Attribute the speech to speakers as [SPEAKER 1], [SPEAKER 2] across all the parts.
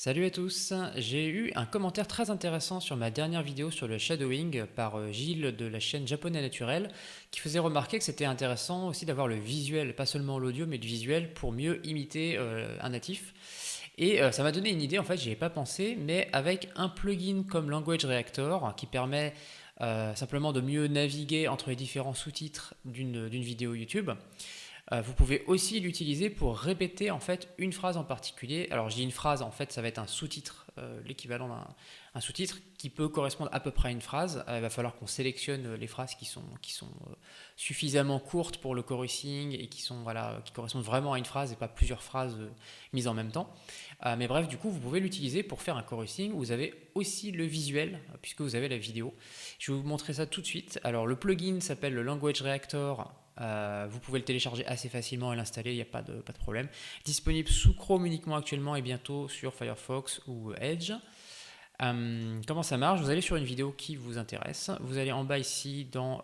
[SPEAKER 1] Salut à tous, j'ai eu un commentaire très intéressant sur ma dernière vidéo sur le shadowing par Gilles de la chaîne Japonais Naturel qui faisait remarquer que c'était intéressant aussi d'avoir le visuel, pas seulement l'audio mais le visuel pour mieux imiter un natif. Et ça m'a donné une idée, en fait j'y ai pas pensé, mais avec un plugin comme Language Reactor qui permet simplement de mieux naviguer entre les différents sous-titres d'une vidéo YouTube. Vous pouvez aussi l'utiliser pour répéter en fait une phrase en particulier. Alors je dis une phrase, en fait ça va être un sous-titre, l'équivalent d'un sous-titre qui peut correspondre à peu près à une phrase. Il va falloir qu'on sélectionne les phrases qui sont suffisamment courtes pour le chorusing et qui correspondent vraiment à une phrase et pas plusieurs phrases mises en même temps. Mais bref, du coup vous pouvez l'utiliser pour faire un chorusing où vous avez aussi le visuel puisque vous avez la vidéo. Je vais vous montrer ça tout de suite. Alors le plugin s'appelle le Language Reactor. Vous pouvez le télécharger assez facilement et l'installer, il n'y a pas de problème. Disponible sous Chrome uniquement actuellement et bientôt sur Firefox ou Edge. Comment ça marche? Vous allez sur une vidéo qui vous intéresse. Vous allez en bas ici, vous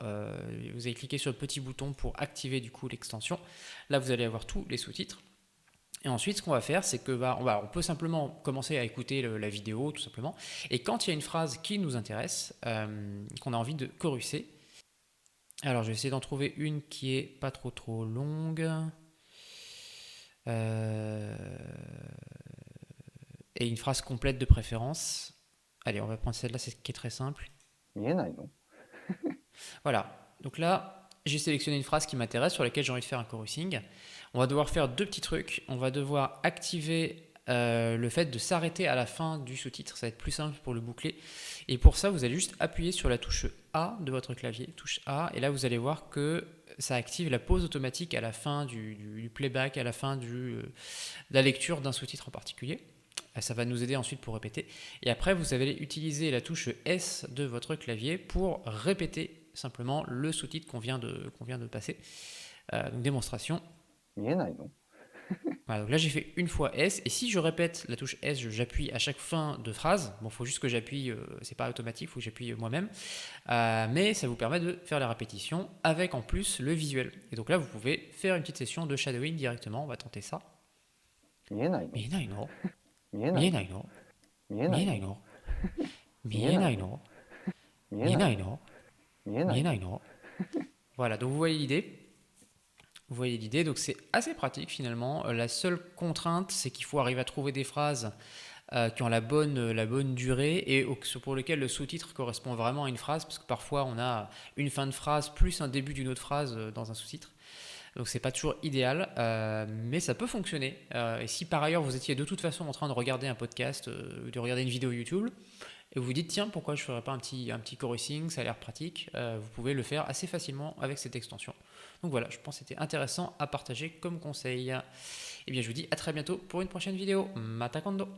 [SPEAKER 1] allez cliquer sur le petit bouton pour activer du coup l'extension. Là, vous allez avoir tous les sous-titres. Et ensuite, ce qu'on va faire, c'est que on peut simplement commencer à écouter la vidéo, tout simplement. Et quand il y a une phrase qui nous intéresse, qu'on a envie de choruser, alors, je vais essayer d'en trouver une qui est pas trop longue. Euh, et une phrase complète de préférence. Allez, on va prendre celle-là, c'est qui est très simple.
[SPEAKER 2] 見えないの？
[SPEAKER 1] Voilà. Donc là, j'ai sélectionné une phrase qui m'intéresse, sur laquelle j'ai envie de faire un chorusing. On va devoir faire deux petits trucs. On va devoir activer le fait de s'arrêter à la fin du sous-titre. Ça va être plus simple pour le boucler. Et pour ça, vous allez juste appuyer sur la touche A de votre clavier, touche A, et là vous allez voir que ça active la pause automatique à la fin du playback, à la fin de la lecture d'un sous-titre en particulier. Ça va nous aider ensuite pour répéter. Et après, vous allez utiliser la touche S de votre clavier pour répéter simplement le sous-titre qu'on vient de passer. Donc démonstration.
[SPEAKER 2] 見えないの？
[SPEAKER 1] Voilà, donc là j'ai fait une fois S, et si je répète la touche S, j'appuie à chaque fin de phrase. Bon, il faut juste que j'appuie, c'est pas automatique, il faut que j'appuie moi-même. Mais ça vous permet de faire la répétition avec en plus le visuel. Et donc là, vous pouvez faire une petite session de shadowing directement. On va tenter ça.
[SPEAKER 2] 見えないの？
[SPEAKER 1] 見えないの？
[SPEAKER 2] 見えないの？
[SPEAKER 1] 見えないの？
[SPEAKER 2] 見えないの？
[SPEAKER 1] 見えないの？
[SPEAKER 2] 見えないの？
[SPEAKER 1] 見えないの？
[SPEAKER 2] 見えないの？
[SPEAKER 1] 見えないの？
[SPEAKER 2] 見えないの？
[SPEAKER 1] 見えないの？Voilà, donc vous voyez l'idée. Vous voyez l'idée, donc c'est assez pratique finalement. La seule contrainte, c'est qu'il faut arriver à trouver des phrases qui ont la bonne durée et pour lesquelles le sous-titre correspond vraiment à une phrase, parce que parfois on a une fin de phrase plus un début d'une autre phrase dans un sous-titre. Donc c'est pas toujours idéal, mais ça peut fonctionner. Et si par ailleurs vous étiez de toute façon en train de regarder un podcast, de regarder une vidéo YouTube, et vous vous dites tiens pourquoi je ne ferais pas un petit chorusing, ça a l'air pratique, vous pouvez le faire assez facilement avec cette extension. Donc voilà, je pense que c'était intéressant à partager comme conseil. Et bien je vous dis à très bientôt pour une prochaine vidéo. Mata Kondo.